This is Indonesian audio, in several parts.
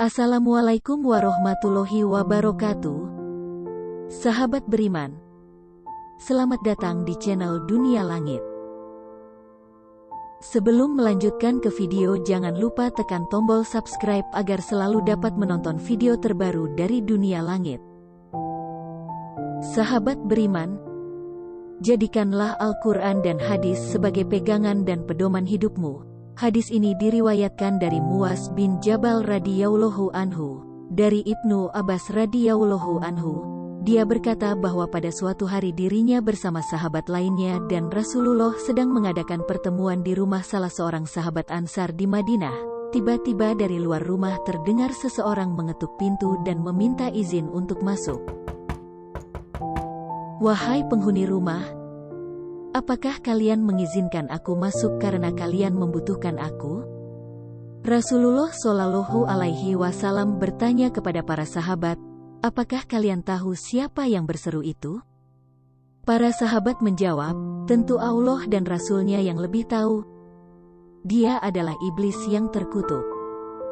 Assalamualaikum warahmatullahi wabarakatuh. Sahabat beriman, selamat datang di channel Dunia Langit. Sebelum melanjutkan ke video, jangan lupa tekan tombol subscribe agar selalu dapat menonton video terbaru dari Dunia Langit. Sahabat beriman, jadikanlah Al-Quran dan hadis sebagai pegangan dan pedoman hidupmu. Hadis ini diriwayatkan dari Muaz bin Jabal radhiyallahu anhu, dari Ibnu Abbas radhiyallahu anhu. Dia berkata bahwa pada suatu hari dirinya bersama sahabat lainnya dan Rasulullah sedang mengadakan pertemuan di rumah salah seorang sahabat Ansar di Madinah. Tiba-tiba dari luar rumah terdengar seseorang mengetuk pintu dan meminta izin untuk masuk. "Wahai penghuni rumah, apakah kalian mengizinkan aku masuk karena kalian membutuhkan aku?" Rasulullah Shallallahu Alaihi Wasallam bertanya kepada para sahabat, "Apakah kalian tahu siapa yang berseru itu?" Para sahabat menjawab, "Tentu Allah dan Rasulnya yang lebih tahu. Dia adalah iblis yang terkutuk.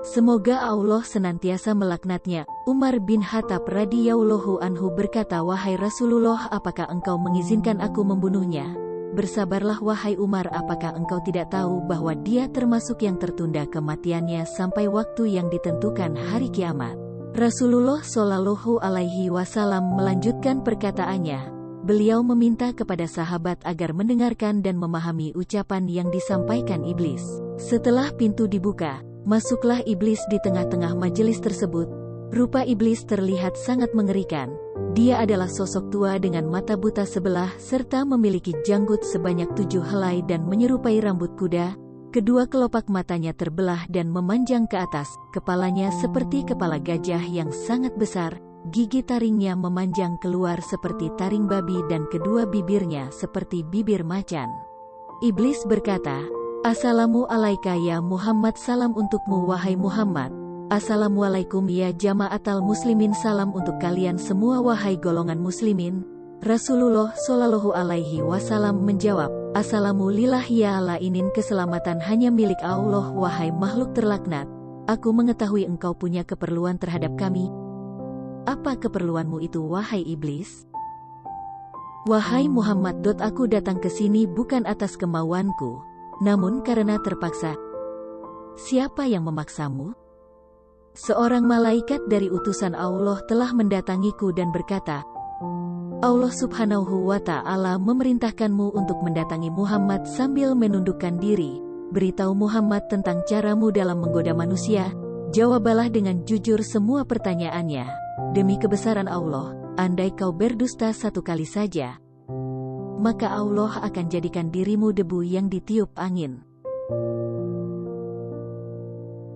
Semoga Allah senantiasa melaknatnya." Umar bin Khattab radhiyallahu anhu berkata, "Wahai Rasulullah, apakah engkau mengizinkan aku membunuhnya?" "Bersabarlah wahai Umar, apakah engkau tidak tahu bahwa dia termasuk yang tertunda kematiannya sampai waktu yang ditentukan hari kiamat?" Rasulullah Shallallahu Alaihi Wasallam melanjutkan perkataannya. Beliau meminta kepada sahabat agar mendengarkan dan memahami ucapan yang disampaikan iblis. Setelah pintu dibuka, masuklah iblis di tengah-tengah majelis tersebut. Rupa iblis terlihat sangat mengerikan. Dia adalah sosok tua dengan mata buta sebelah serta memiliki janggut sebanyak 7 helai dan menyerupai rambut kuda. Kedua kelopak matanya terbelah dan memanjang ke atas, kepalanya seperti kepala gajah yang sangat besar, gigi taringnya memanjang keluar seperti taring babi dan kedua bibirnya seperti bibir macan. Iblis berkata, "Assalamu alaika ya Muhammad, salam untukmu wahai Muhammad." "Assalamualaikum ya jama'atal muslimin, salam untuk kalian semua wahai golongan muslimin." Rasulullah Shallallahu Alaihi Wasallam menjawab, "Assalamualillah ya lainin, keselamatan hanya milik Allah wahai makhluk terlaknat. Aku mengetahui engkau punya keperluan terhadap kami. Apa keperluanmu itu wahai iblis?" "Wahai Muhammad, aku datang ke sini bukan atas kemauanku, namun karena terpaksa." "Siapa yang memaksamu?" "Seorang malaikat dari utusan Allah telah mendatangiku dan berkata, Allah Subhanahu wa Ta'ala memerintahkanmu untuk mendatangi Muhammad sambil menundukkan diri. Beritahu Muhammad tentang caramu dalam menggoda manusia. Jawablah dengan jujur semua pertanyaannya. Demi kebesaran Allah, andai kau berdusta satu kali saja, maka Allah akan jadikan dirimu debu yang ditiup angin.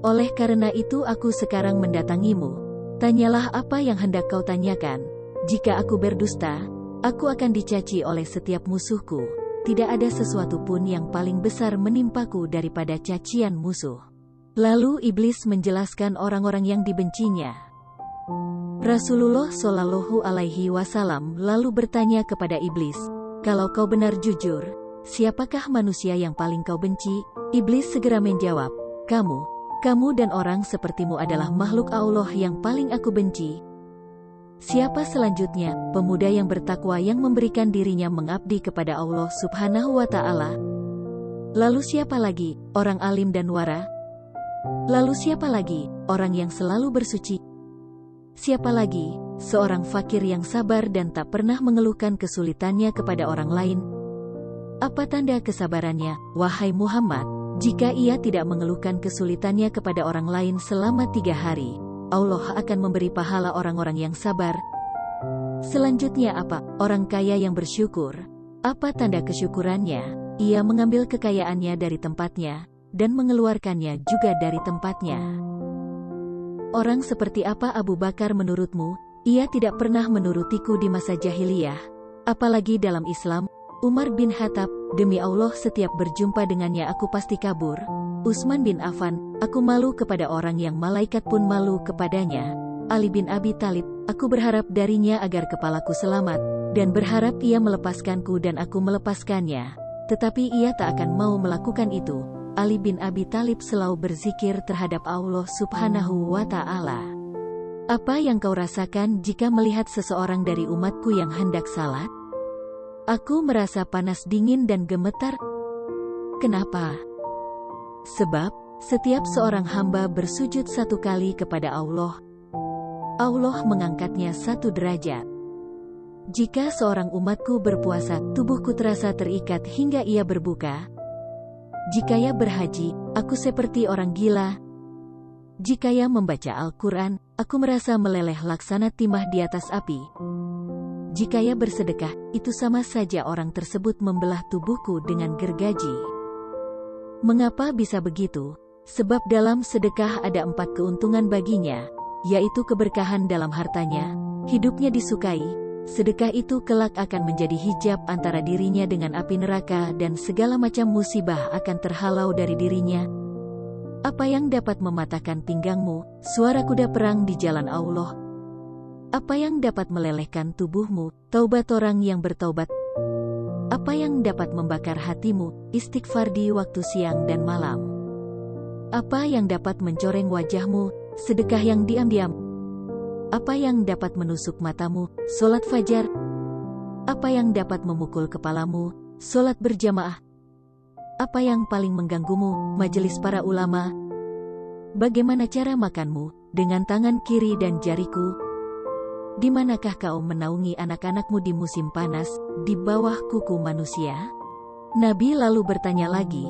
Oleh karena itu aku sekarang mendatangimu. Tanyalah apa yang hendak kau tanyakan. Jika aku berdusta, aku akan dicaci oleh setiap musuhku. Tidak ada sesuatu pun yang paling besar menimpaku daripada cacian musuh." Lalu iblis menjelaskan orang-orang yang dibencinya. Rasulullah Shallallahu Alaihi Wasallam lalu bertanya kepada iblis, "Kalau kau benar jujur, siapakah manusia yang paling kau benci?" Iblis segera menjawab, Kamu dan orang sepertimu adalah makhluk Allah yang paling aku benci." "Siapa selanjutnya?" "Pemuda yang bertakwa yang memberikan dirinya mengabdi kepada Allah Subhanahu wa Ta'ala." "Lalu siapa lagi?" "Orang alim dan wara." "Lalu siapa lagi?" "Orang yang selalu bersuci." "Siapa lagi?" "Seorang fakir yang sabar dan tak pernah mengeluhkan kesulitannya kepada orang lain." "Apa tanda kesabarannya, wahai Muhammad?" "Jika ia tidak mengeluhkan kesulitannya kepada orang lain selama 3 hari, Allah akan memberi pahala orang-orang yang sabar." "Selanjutnya apa?" "Orang kaya yang bersyukur." "Apa tanda kesyukurannya?" "Ia mengambil kekayaannya dari tempatnya, dan mengeluarkannya juga dari tempatnya." "Orang seperti apa Abu Bakar menurutmu?" "Ia tidak pernah menurutiku di masa jahiliyah, apalagi dalam Islam." Umar bin Khattab, "Demi Allah setiap berjumpa dengannya aku pasti kabur." Utsman bin Affan, "Aku malu kepada orang yang malaikat pun malu kepadanya." Ali bin Abi Thalib, "Aku berharap darinya agar kepalaku selamat, dan berharap ia melepaskanku dan aku melepaskannya. Tetapi ia tak akan mau melakukan itu." Ali bin Abi Thalib selalu berzikir terhadap Allah Subhanahu wa Ta'ala. Apa yang kau rasakan jika melihat seseorang dari umatku yang hendak salat? Aku merasa panas dingin dan gemetar. Kenapa? Sebab, setiap seorang hamba bersujud 1 kali kepada Allah, Allah mengangkatnya 1 derajat. Jika seorang umatku berpuasa, tubuhku terasa terikat hingga ia berbuka. Jika ia berhaji, aku seperti orang gila. Jika ia membaca Al-Quran, aku merasa meleleh laksana timah di atas api. Jika ia bersedekah, itu sama saja orang tersebut membelah tubuhku dengan gergaji. Mengapa bisa begitu? Sebab dalam sedekah ada 4 keuntungan baginya, yaitu keberkahan dalam hartanya, hidupnya disukai. Sedekah itu kelak akan menjadi hijab antara dirinya dengan api neraka dan segala macam musibah akan terhalau dari dirinya. Apa yang dapat mematahkan pinggangmu, suara kuda perang di jalan Allah? Apa yang dapat melelehkan tubuhmu, taubat orang yang bertaubat? Apa yang dapat membakar hatimu, istighfar di waktu siang dan malam? Apa yang dapat mencoreng wajahmu, sedekah yang diam-diam? Apa yang dapat menusuk matamu, solat fajar? Apa yang dapat memukul kepalamu, solat berjamaah? Apa yang paling mengganggumu, majelis para ulama? Bagaimana cara makanmu, dengan tangan kiri dan jariku? Di manakah kau menaungi anak-anakmu di musim panas, di bawah kuku manusia? Nabi lalu bertanya lagi,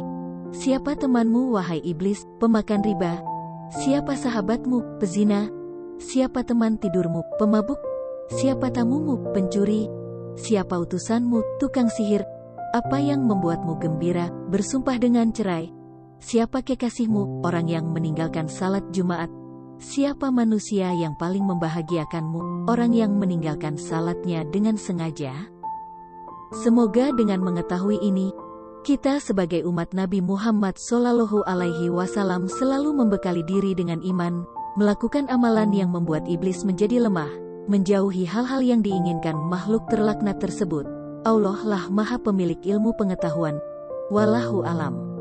siapa temanmu wahai iblis, pemakan riba? Siapa sahabatmu, pezina? Siapa teman tidurmu, pemabuk? Siapa tamumu, pencuri? Siapa utusanmu, tukang sihir? Apa yang membuatmu gembira, bersumpah dengan cerai? Siapa kekasihmu, orang yang meninggalkan salat Jumat? Siapa manusia yang paling membahagiakanmu, orang yang meninggalkan salatnya dengan sengaja? Semoga dengan mengetahui ini, kita sebagai umat Nabi Muhammad SAW selalu membekali diri dengan iman, melakukan amalan yang membuat iblis menjadi lemah, menjauhi hal-hal yang diinginkan makhluk terlaknat tersebut. Allah lah Maha Pemilik ilmu pengetahuan. Wallahu alam.